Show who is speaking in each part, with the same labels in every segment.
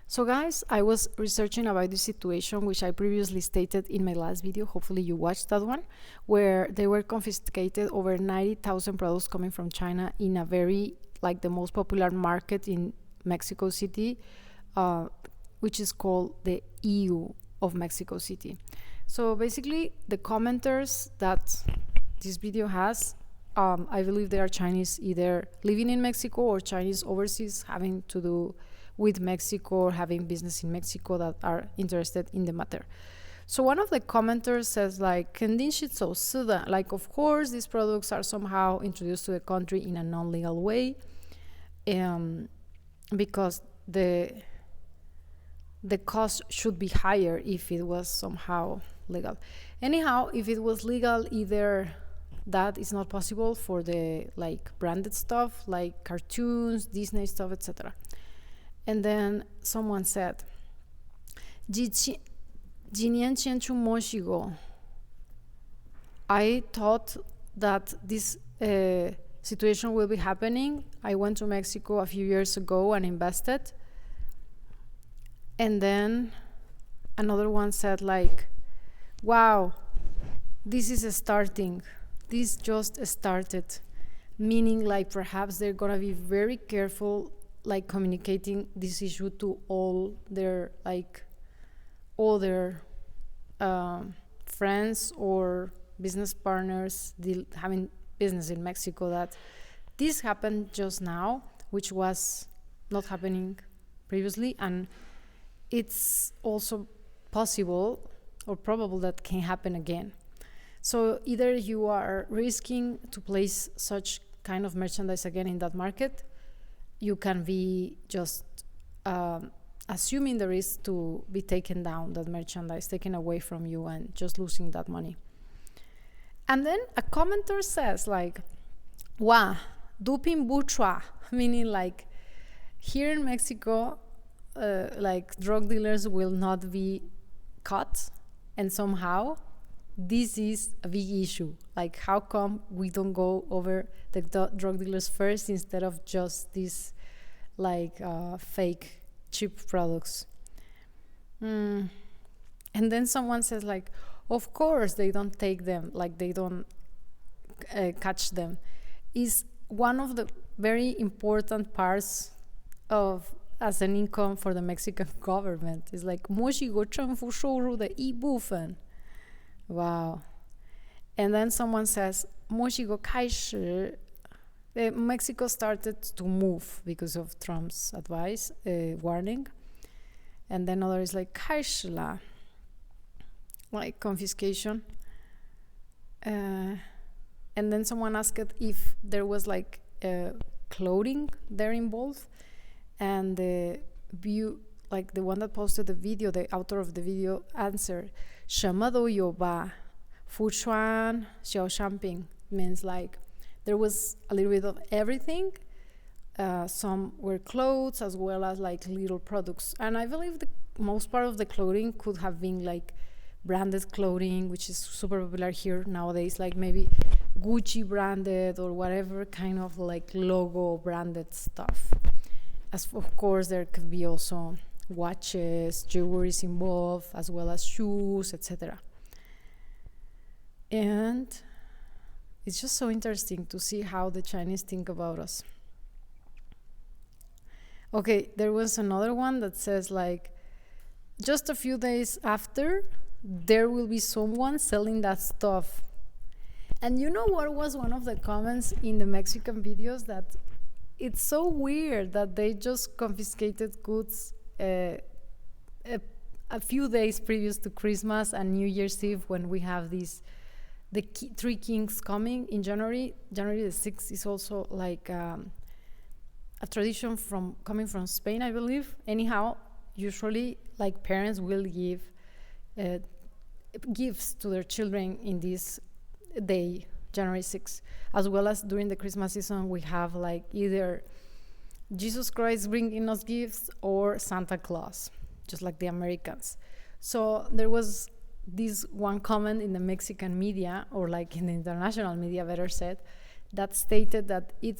Speaker 1: So guys, I was researching about this situation, which I previously stated in my last video. Hopefully you watched that one, where they were confiscated over 90,000 products coming from China in a very, like, the most popular market in Mexico City, which is called the EU of Mexico City. So basically the commenters that this video has, I believe they are Chinese, either living in Mexico or Chinese overseas having to do with Mexico or having business in Mexico that are interested in the matter. So one of the commenters says, like, like, of course these products are somehow introduced to the country in a non-legal way, because the cost should be higher if it was somehow legal. Anyhow, if it was legal, either that is not possible for the, like, branded stuff like cartoons, Disney stuff, etc. And then someone said, I thought that this situation will be happening. I went to Mexico a few years ago and invested. And then another one said, like, wow, this is starting. This just started. Meaning, like, perhaps they're gonna be very careful, like, communicating this issue to all their, like, other friends or business partners having business in Mexico, that this happened just now, which was not happening previously, and it's also possible or probable that can happen again. So either you are risking to place such kind of merchandise again in that market, you can be just assuming the risk to be taken down, that merchandise taken away from you, and just losing that money. And then a commenter says, like, wow, duping buchua, meaning, like, here in Mexico, like, drug dealers will not be caught, and somehow this is a big issue. Like, how come we don't go over the drug dealers first instead of just these, like, fake cheap products? And then someone says, like, of course they don't take them, like, they don't catch them. Is one of the very important parts of as an income for the Mexican government. It's like, wow. And then someone says, Mexico started to move because of Trump's advice, warning. And then other is like, 开始了, like confiscation. And then someone asked if there was, like, clothing there involved. And the view, like, the one that posted the video, the author of the video answered, 什么都有吧, 服装小商品, means, like, there was a little bit of everything. Some were clothes as well as, like, little products. And I believe the most part of the clothing could have been, like, branded clothing, which is super popular here nowadays, like maybe Gucci branded or whatever kind of, like, logo branded stuff. As of course there could be also watches, jewelry involved, as well as shoes, etc. And it's just so interesting to see how the Chinese think about us. Okay, there was another one that says, like, just a few days after, there will be someone selling that stuff. And you know what was one of the comments in the Mexican videos? That it's so weird that they just confiscated goods a few days previous to Christmas and New Year's Eve, when we have the Three Kings coming in January. January the 6th is also, like, a tradition coming from Spain, I believe. Anyhow, usually, like, parents will give gifts to their children in this day, January 6th, as well as during the Christmas season. We have, like, either Jesus Christ bringing us gifts or Santa Claus, just like the Americans. So there was this one comment in the Mexican media, or, like, in the international media, better said, that stated that it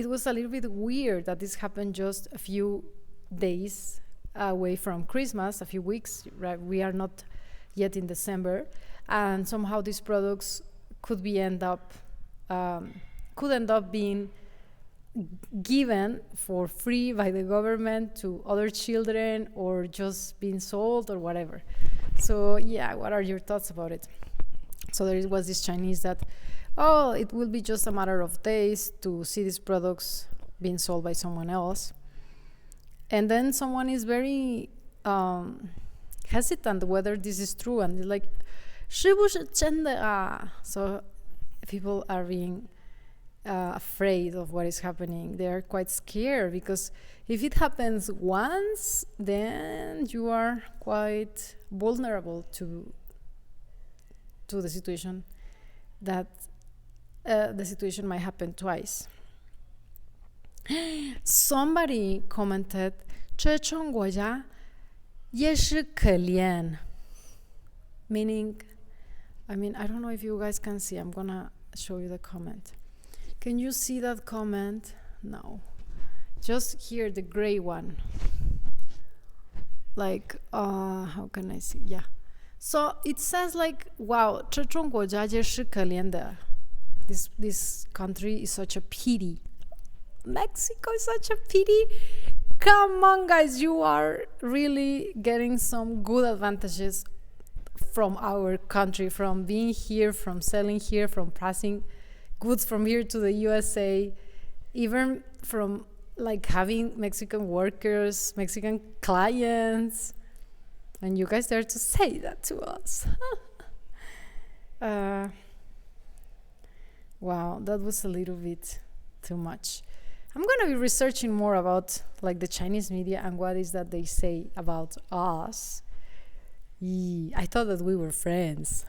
Speaker 1: was a little bit weird that this happened just a few days away from Christmas, a few weeks, right? We are not yet in December, and somehow these products could end up being given for free by the government to other children, or just being sold or whatever. So yeah, what are your thoughts about it? So there was this Chinese that, oh, it will be just a matter of days to see these products being sold by someone else. And then someone is very hesitant whether this is true, and they're like, 是不是真的啊? So people are being afraid of what is happening. They are quite scared, because if it happens once, then you are quite vulnerable to the situation, that the situation might happen twice. Somebody commented, 这中国家也是可怜, meaning, I don't know if you guys can see. I'm gonna show you the comment. Can you see that comment? No. Just here, the gray one. Like, how can I see? Yeah. So it says like, wow, 这中国家也是可怜的. This country is such a pity. Mexico is such a pity. Come on, guys, you are really getting some good advantages from our country, from being here, from selling here, from passing goods from here to the USA, even from like having Mexican workers, Mexican clients. And you guys dare to say that to us. Wow, that was a little bit too much. I'm going to be researching more about like the Chinese media and what is that they say about us. I thought that we were friends.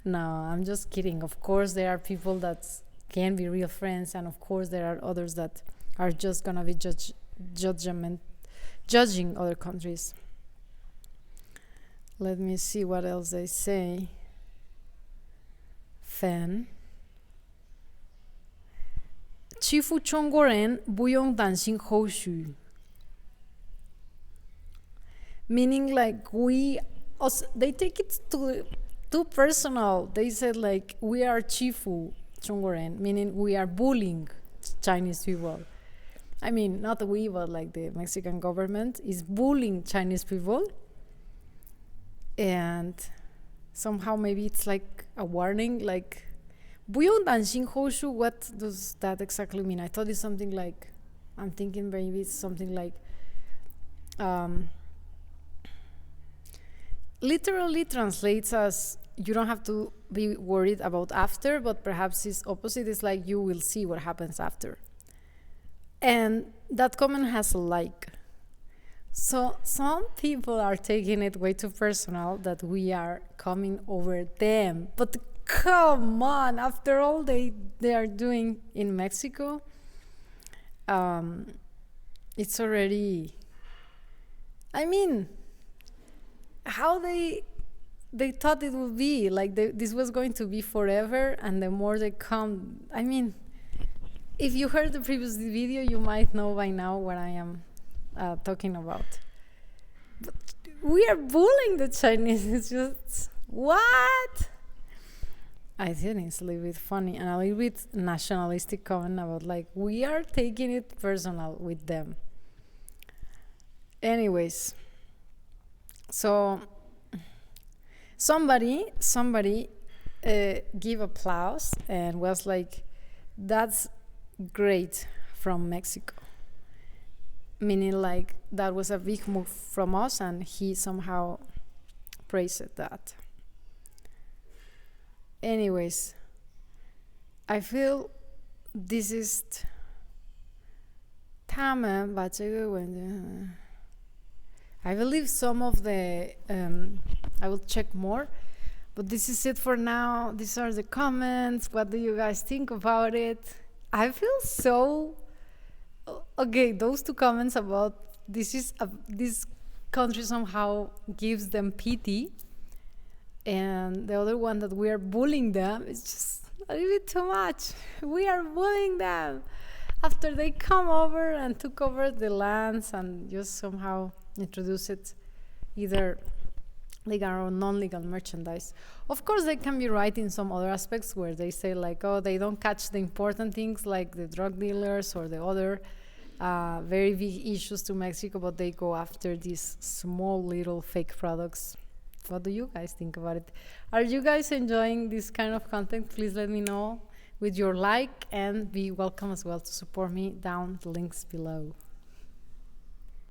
Speaker 1: No, I'm just kidding. Of course, there are people that can be real friends, and of course, there are others that are just going to be judging other countries. Let me see what else they say. Fan. 欺负中国人不用担心后续. Meaning like they take it too personal. They said like we are 欺负中国人, meaning we are bullying Chinese people. Not we, but like the Mexican government is bullying Chinese people. And somehow maybe it's like a warning, like 不用担心后续. What does that exactly mean? I thought it's something like, I'm thinking maybe it's something like, literally translates as you don't have to be worried about after, but perhaps its opposite is like you will see what happens after. And that comment has a like. So some people are taking it way too personal, that we are coming over them. But come on, after all they are doing in Mexico, it's already, how they thought it would be, like this was going to be forever, and the more they come, if you heard the previous video, you might know by now what I am talking about. But we are bullying the Chinese. It's just, what? I think it's a little bit funny and a little bit nationalistic comment about like we are taking it personal with them. Anyways, so somebody gave applause and was like, that's great from Mexico. Meaning like that was a big move from us, and he somehow praised that. Anyways, I feel this is 他们把这个文件 I believe some of the I will check more, but this is it for now. These are the comments. What do you guys think about it? I feel so okay. Those two comments about this country somehow gives them pity, and the other one that we are bullying them is just a little bit too much. We are bullying them. after they come over and took over the lands and just somehow introduce it, either legal or non-legal merchandise. Of course, they can be right in some other aspects where they say like, oh, they don't catch the important things like the drug dealers or the other very big issues to Mexico, but they go after these small little fake products. What do you guys think about it? Are you guys enjoying this kind of content? Please let me know with your like, and be welcome as well to support me down the links below.